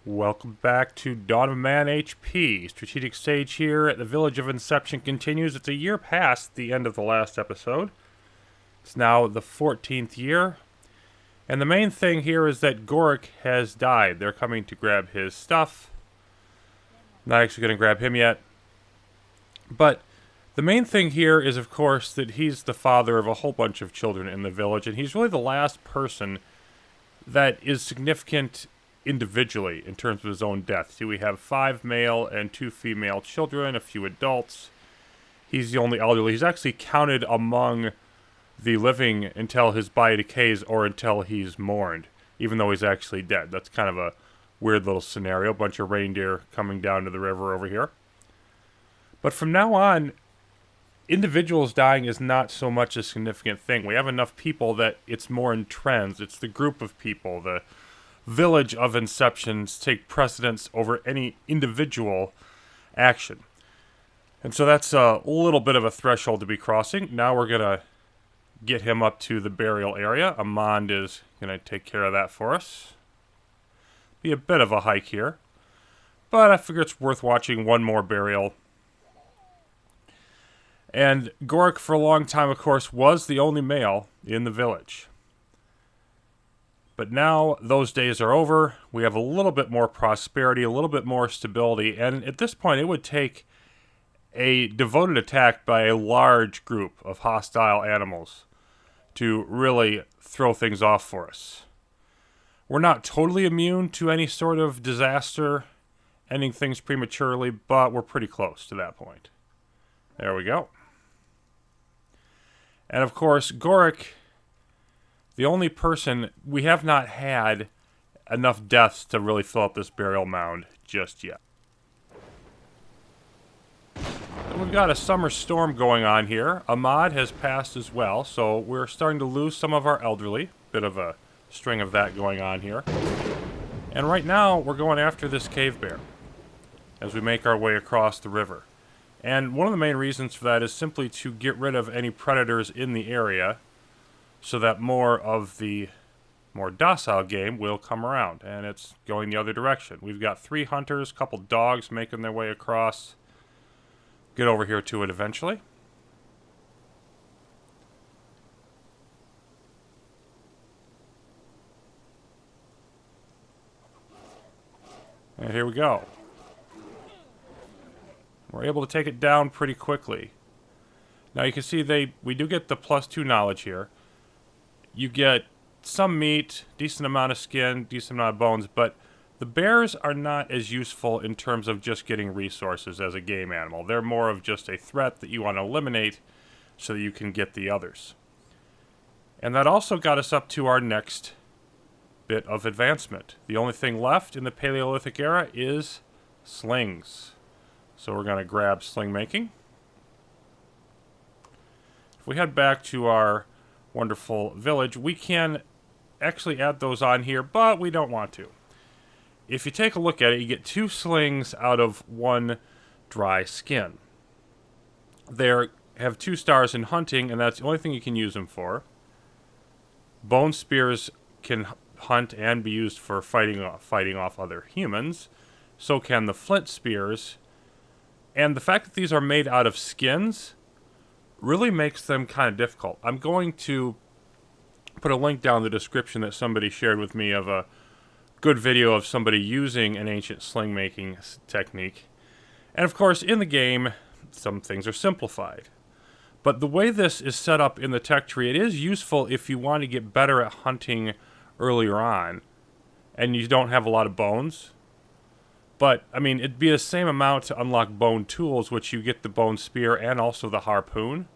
Welcome back to Dawn of Man HP. Strategic stage here at the village of Inception continues. It's a year past the end of the last episode. It's now the 14th year. And the main thing here is that Goric has died. They're coming to grab his stuff. Not actually going to grab him yet. But the main thing here is, of course, that he's the father of a whole bunch of children in the village. And he's really the last person that is significant individually in terms of his own death. See, we have 5 male and 2 female children, a few adults. He's the only elderly. He's actually counted among the living until his body decays or until he's mourned, even though he's actually dead. That's kind of a weird little scenario. A bunch of reindeer coming down to the river over here. But from now on, individuals dying is not so much a significant thing. We have enough people that it's more in trends. It's the group of people, the village of Inceptions take precedence over any individual action. And so that's a little bit of a threshold to be crossing. Now we're going to get him up to the burial area. Amand is going to take care of that for us. Be a bit of a hike here, but I figure it's worth watching one more burial. And Goric, for a long time, of course, was the only male in the village. But now those days are over. We have a little bit more prosperity, a little bit more stability, and at this point it would take a devoted attack by a large group of hostile animals to really throw things off for us. We're not totally immune to any sort of disaster, ending things prematurely, but we're pretty close to that point. There we go. And of course, Goric, the only person, we have not had enough deaths to really fill up this burial mound just yet. And we've got a summer storm going on here. Ahmad has passed as well, so we're starting to lose some of our elderly. Bit of a string of that going on here. And right now, we're going after this cave bear as we make our way across the river. And one of the main reasons for that is simply to get rid of any predators in the area so that more of the more docile game will come around. And it's going the other direction. We've got 3 hunters, a couple dogs making their way across. Get over here to it eventually. And here we go. We're able to take it down pretty quickly. Now you can see we do get the +2 knowledge here. You get some meat, decent amount of skin, decent amount of bones, but the bears are not as useful in terms of just getting resources as a game animal. They're more of just a threat that you want to eliminate so that you can get the others. And that also got us up to our next bit of advancement. The only thing left in the Paleolithic era is slings. So we're going to grab sling making. If we head back to our wonderful village, we can actually add those on here, but we don't want to. If you take a look at it, you get 2 slings out of 1 dry skin. They have 2 stars in hunting, and that's the only thing you can use them for. Bone spears can hunt and be used for fighting off other humans. So can the flint spears. And the fact that these are made out of skins really makes them kind of difficult. I'm going to put a link down in the description that somebody shared with me of a good video of somebody using an ancient sling making technique. And of course, in the game, some things are simplified. But the way this is set up in the tech tree, it is useful if you want to get better at hunting earlier on and you don't have a lot of bones. But, I mean, it'd be the same amount to unlock bone tools, which you get the bone spear and also the harpoon.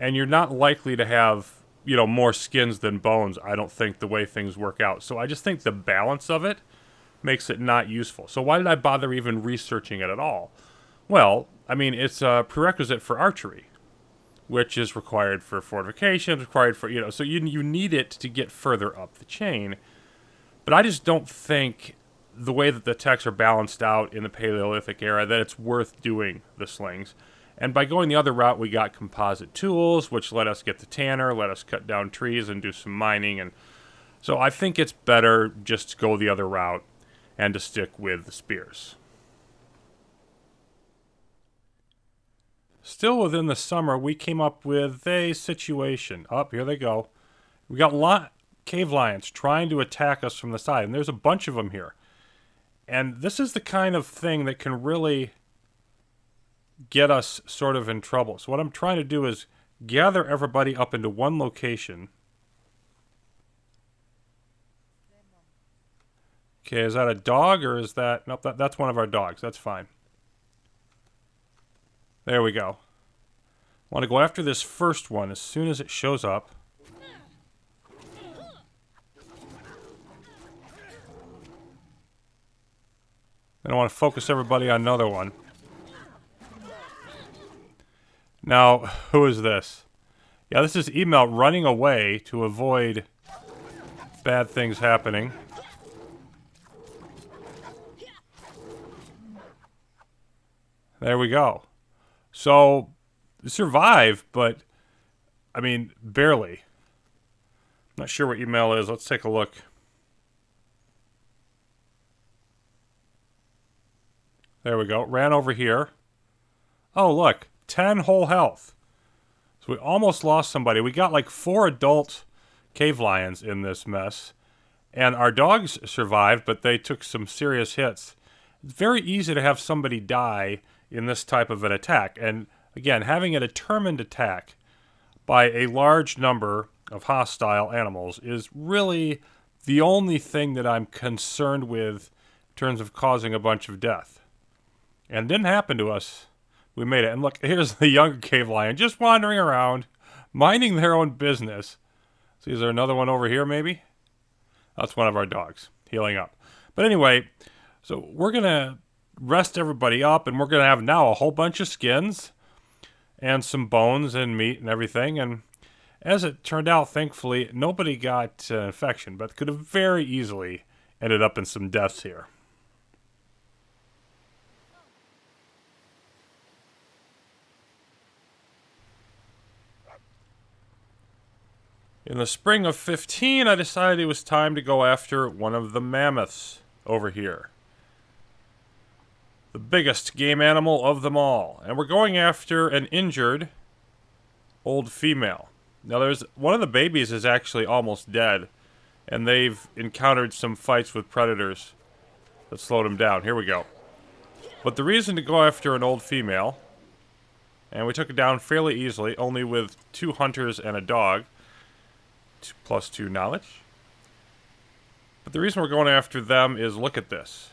And you're not likely to have, more skins than bones, I don't think, the way things work out. So I just think the balance of it makes it not useful. So why did I bother even researching it at all? Well, I mean, it's a prerequisite for archery, which is required for fortifications, required for, so you need it to get further up the chain. But I just don't think the way that the techs are balanced out in the Paleolithic era, that it's worth doing the slings. And by going the other route, we got composite tools, which let us get the tanner, let us cut down trees and do some mining. And so I think it's better just to go the other route and to stick with the spears. Still within the summer, we came up with a situation. Up, here they go. We got cave lions trying to attack us from the side, and there's a bunch of them here. And this is the kind of thing that can really get us sort of in trouble. So what I'm trying to do is gather everybody up into one location. Okay, is that a dog or is that... Nope, that's one of our dogs. That's fine. There we go. I want to go after this first one as soon as it shows up. Then I want to focus everybody on another one. Now, who is this? Yeah, this is email running away to avoid bad things happening. There we go. So, survive, but, I mean, barely. Not sure what email is. Let's take a look. There we go. Ran over here. Oh, look. 10 whole health. So we almost lost somebody. We got like 4 adult cave lions in this mess. And our dogs survived, but they took some serious hits. It's very easy to have somebody die in this type of an attack. And again, having a determined attack by a large number of hostile animals is really the only thing that I'm concerned with in terms of causing a bunch of death. And it didn't happen to us. We made it. And look, here's the younger cave lion just wandering around, minding their own business. See, is there another one over here maybe? That's one of our dogs, healing up. But anyway, so we're going to rest everybody up, and we're going to have now a whole bunch of skins and some bones and meat and everything. And as it turned out, thankfully, nobody got an infection, but could have very easily ended up in some deaths here. In the spring of 15, I decided it was time to go after one of the mammoths over here. The biggest game animal of them all. And we're going after an injured old female. Now there's one of the babies is actually almost dead, and they've encountered some fights with predators that slowed them down. Here we go. But the reason to go after an old female, and we took it down fairly easily, only with 2 hunters and a dog, plus 2 knowledge. But the reason we're going after them is, look at this.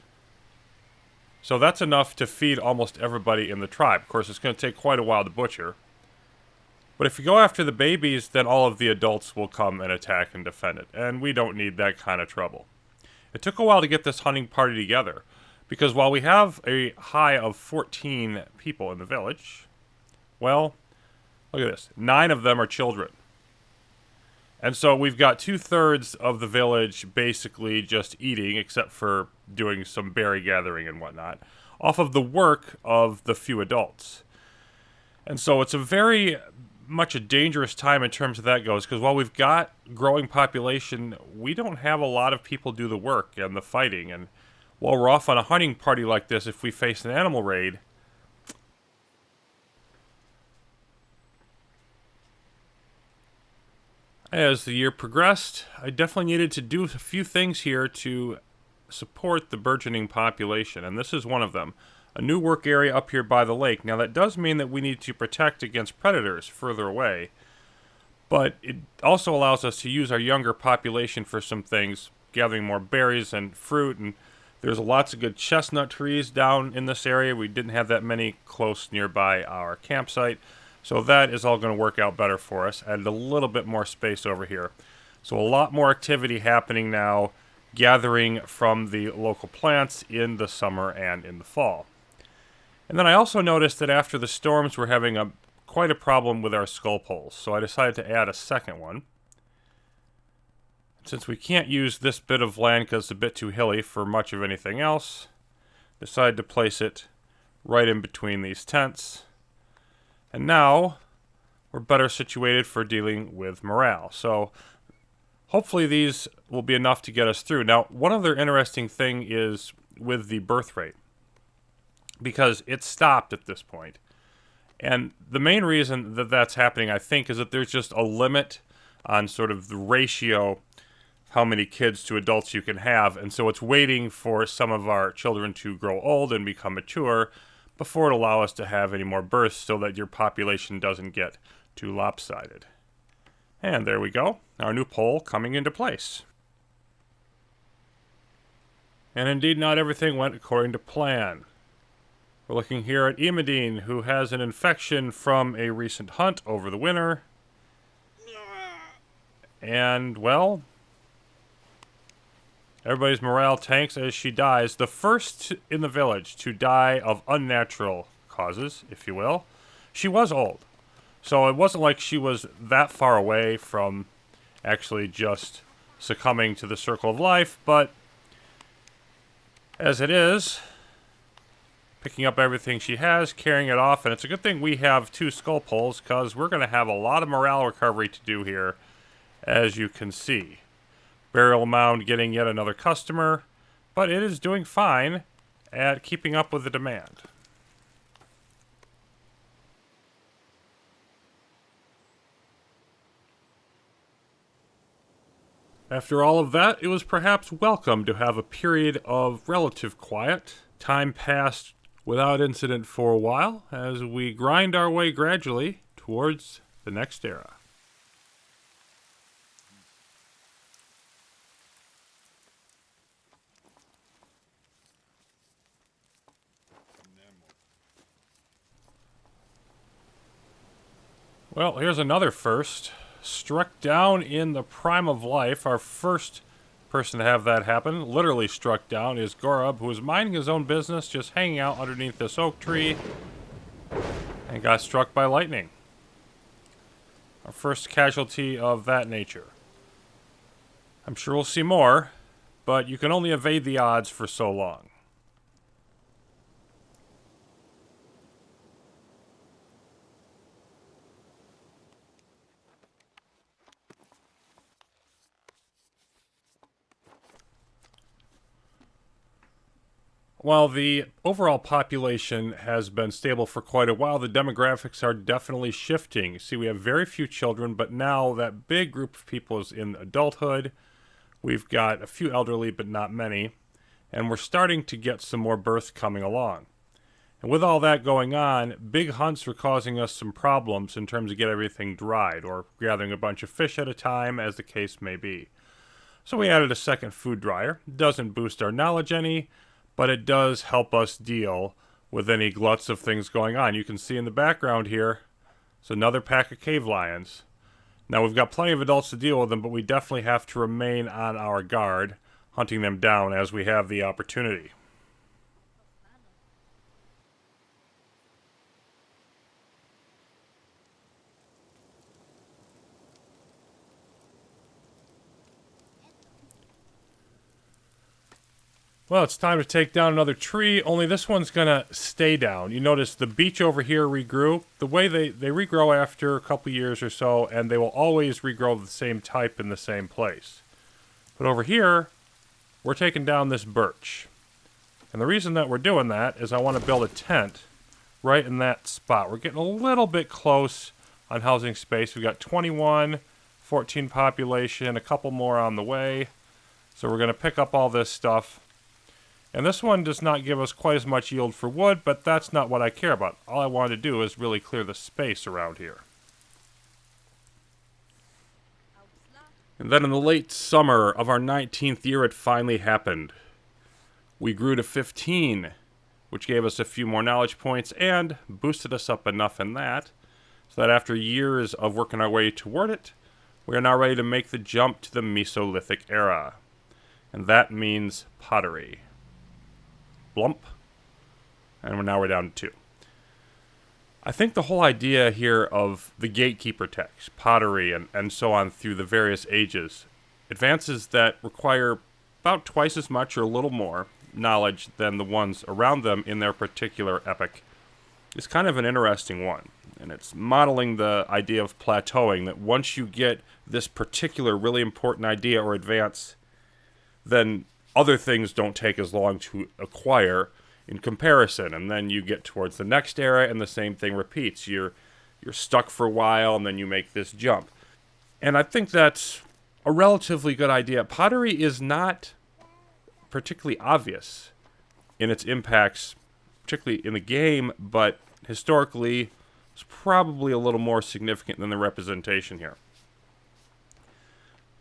So that's enough to feed almost everybody in the tribe. Of course, it's going to take quite a while to butcher. But if you go after the babies, then all of the adults will come and attack and defend it. And we don't need that kind of trouble. It took a while to get this hunting party together, because while we have a high of 14 people in the village, well, look at this. 9 of them are children. And so we've got 2/3 of the village basically just eating, except for doing some berry gathering and whatnot, off of the work of the few adults. And so it's a very much a dangerous time in terms of that goes, because while we've got growing population, we don't have a lot of people do the work and the fighting. And while we're off on a hunting party like this, if we face an animal raid, as the year progressed, I definitely needed to do a few things here to support the burgeoning population, and this is one of them. A new work area up here by the lake. Now that does mean that we need to protect against predators further away, but it also allows us to use our younger population for some things, gathering more berries and fruit, and there's lots of good chestnut trees down in this area. We didn't have that many close nearby our campsite. So that is all going to work out better for us. Added a little bit more space over here. So a lot more activity happening now, gathering from the local plants in the summer and in the fall. And then I also noticed that after the storms, we're having quite a problem with our skull poles. So I decided to add a second one. Since we can't use this bit of land because it's a bit too hilly for much of anything else, decided to place it right in between these tents. And now, we're better situated for dealing with morale. So, Hopefully these will be enough to get us through. Now, one other interesting thing is with the birth rate, because it stopped at this point. And the main reason that that's happening, I think, is that there's just a limit on sort of the ratio, how many kids to adults you can have. And so it's waiting for some of our children to grow old and become mature before it allows us to have any more births so that your population doesn't get too lopsided. And there we go, our new poll coming into place. And indeed, not everything went according to plan. We're looking here at Imodine, who has an infection from a recent hunt over the winter. And, well, everybody's morale tanks as she dies. The first in the village to die of unnatural causes, if you will. She was old. So it wasn't like she was that far away from actually just succumbing to the circle of life, but as it is, picking up everything she has, carrying it off, and it's a good thing we have 2 skull poles, because we're going to have a lot of morale recovery to do here, as you can see. Burial mound getting yet another customer, but it is doing fine at keeping up with the demand. After all of that, it was perhaps welcome to have a period of relative quiet. Time passed without incident for a while as we grind our way gradually towards the next era. Well, here's another first. Struck down in the prime of life. Our first person to have that happen, literally struck down, is Gorub, who was minding his own business, just hanging out underneath this oak tree, and got struck by lightning. Our first casualty of that nature. I'm sure we'll see more, but you can only evade the odds for so long. While the overall population has been stable for quite a while, the demographics are definitely shifting. See, we have very few children, but now that big group of people is in adulthood. We've got a few elderly, but not many. And we're starting to get some more births coming along. And with all that going on, big hunts are causing us some problems in terms of getting everything dried, or gathering a bunch of fish at a time, as the case may be. So we added a second food dryer. Doesn't boost our knowledge any, but it does help us deal with any gluts of things going on. You can see in the background here, it's another pack of cave lions. Now, we've got plenty of adults to deal with them, but we definitely have to remain on our guard, hunting them down as we have the opportunity. Well, it's time to take down another tree, only this one's going to stay down. You notice the beech over here regrew. The way they regrow after a couple years or so, and they will always regrow the same type in the same place. But over here, we're taking down this birch. And the reason that we're doing that is I want to build a tent right in that spot. We're getting a little bit close on housing space. We've got 21, 14 population, a couple more on the way. So we're going to pick up all this stuff. And this one does not give us quite as much yield for wood, but that's not what I care about. All I want to do is really clear the space around here. And then in the late summer of our 19th year, it finally happened. We grew to 15, which gave us a few more knowledge points and boosted us up enough in that, so that after years of working our way toward it, we are now ready to make the jump to the Mesolithic Era. And that means pottery. Blump. And we're down to 2. I think the whole idea here of the gatekeeper text, pottery, and so on through the various ages, advances that require about twice as much or a little more knowledge than the ones around them in their particular epoch, is kind of an interesting one. And it's modeling the idea of plateauing, that once you get this particular really important idea or advance, then other things don't take as long to acquire in comparison. And then you get towards the next era and the same thing repeats. You're stuck for a while and then you make this jump. And I think that's a relatively good idea. Pottery is not particularly obvious in its impacts, particularly in the game, but historically it's probably a little more significant than the representation here.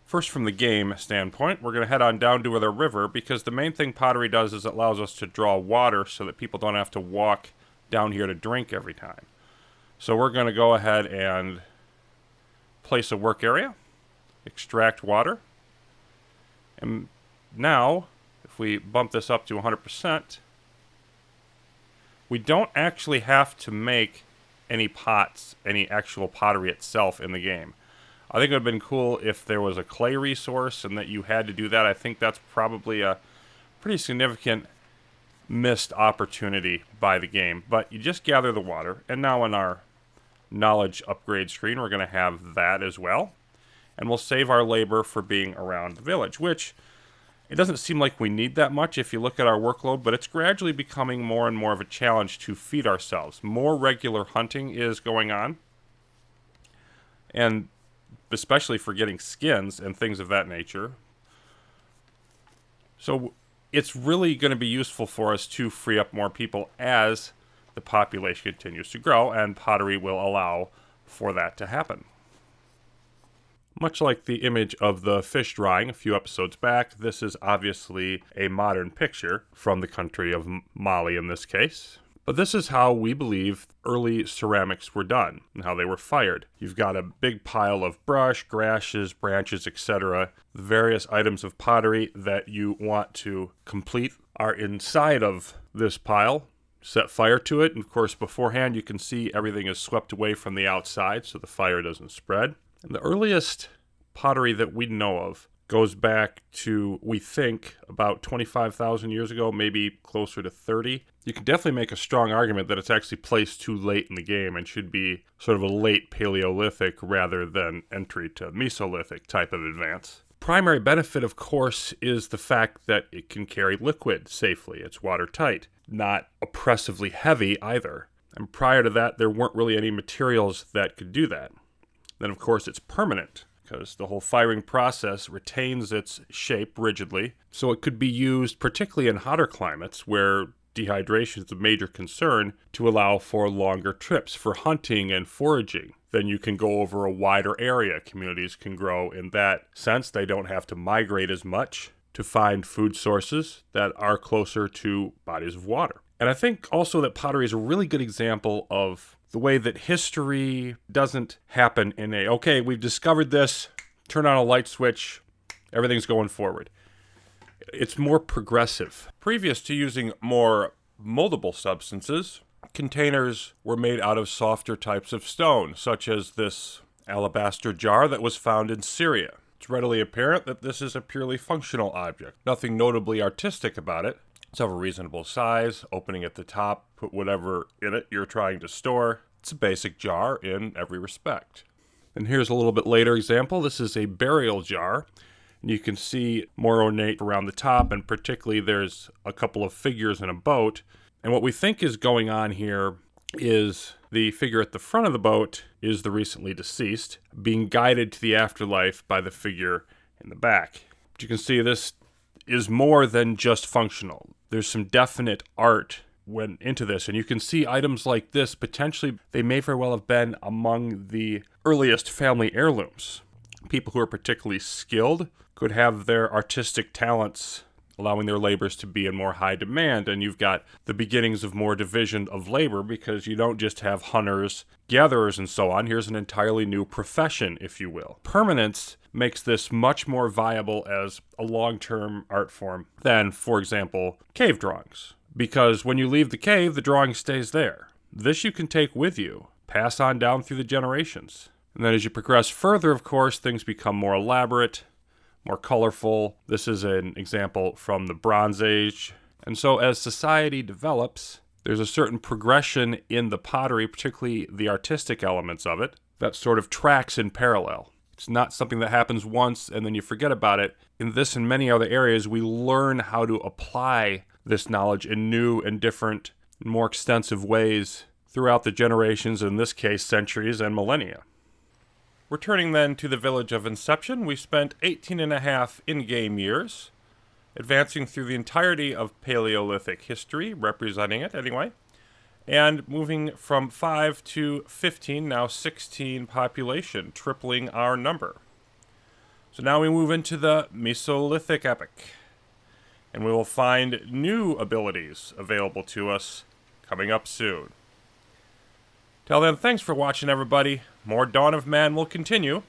First, from the game standpoint, we're going to head on down to the river, because the main thing Pottery does is it allows us to draw water so that people don't have to walk down here to drink every time. So we're going to go ahead and place a work area, extract water, and now, if we bump this up to 100%, we don't actually have to make any pots, any actual pottery itself in the game. I think it would have been cool if there was a clay resource and that you had to do that. I think that's probably a pretty significant missed opportunity by the game. But you just gather the water, and now in our knowledge upgrade screen, we're going to have that as well. And we'll save our labor for being around the village, which it doesn't seem like we need that much if you look at our workload, but it's gradually becoming more and more of a challenge to feed ourselves. More regular hunting is going on, and especially for getting skins and things of that nature. So it's really going to be useful for us to free up more people as the population continues to grow, and pottery will allow for that to happen. Much like the image of the fish drying a few episodes back, this is obviously a modern picture from the country of Mali in this case. But this is how we believe early ceramics were done and how they were fired. You've got a big pile of brush, grasses, branches, etc. The various items of pottery that you want to complete are inside of this pile. Set fire to it, and of course beforehand you can see everything is swept away from the outside so the fire doesn't spread. And the earliest pottery that we know of goes back to, we think, about 25,000 years ago, maybe closer to 30. You can definitely make a strong argument that it's actually placed too late in the game and should be sort of a late Paleolithic rather than entry to Mesolithic type of advance. Primary benefit, of course, is the fact that it can carry liquid safely. It's watertight, not oppressively heavy either. And prior to that, there weren't really any materials that could do that. Then, of course, it's permanent, because the whole firing process retains its shape rigidly. So it could be used, particularly in hotter climates where dehydration is a major concern, to allow for longer trips for hunting and foraging. Then you can go over a wider area. Communities can grow in that sense. They don't have to migrate as much to find food sources that are closer to bodies of water. And I think also that pottery is a really good example of the way that history doesn't happen in a, okay, we've discovered this, turn on a light switch, everything's going forward. It's more progressive. Previous to using more moldable substances, containers were made out of softer types of stone, such as this alabaster jar that was found in Syria. It's readily apparent that this is a purely functional object. Nothing notably artistic about it. It's of a reasonable size, opening at the top, put whatever in it you're trying to store. It's a basic jar in every respect. And here's a little bit later example. This is a burial jar. And you can see more ornate around the top, and particularly there's a couple of figures in a boat. And what we think is going on here is the figure at the front of the boat is the recently deceased, being guided to the afterlife by the figure in the back. But you can see this is more than just functional. There's some definite art went into this, and you can see items like this, potentially they may very well have been among the earliest family heirlooms. People who are particularly skilled could have their artistic talents allowing their labors to be in more high demand, and you've got the beginnings of more division of labor because you don't just have hunters, gatherers, and so on. Here's an entirely new profession, if you will. Permanence makes this much more viable as a long-term art form than, for example, cave drawings. Because when you leave the cave, the drawing stays there. This you can take with you, pass on down through the generations. And then as you progress further, of course, things become more elaborate, more colorful. This is an example from the Bronze Age. And so as society develops, There's a certain progression in the pottery, particularly the artistic elements of it, that sort of tracks in parallel. It's not something that happens once and then you forget about it. In this and many other areas, we learn how to apply this knowledge in new and different, more extensive ways throughout the generations, in this case, centuries and millennia. Returning then to the village of Inception, we spent 18 and a half in-game years, advancing through the entirety of Paleolithic history, representing it anyway, and moving from 5 to 15, now 16 population, tripling our number. So now we move into the Mesolithic epoch, and we will find new abilities available to us coming up soon. Till then, thanks for watching, everybody. More Dawn of Man will continue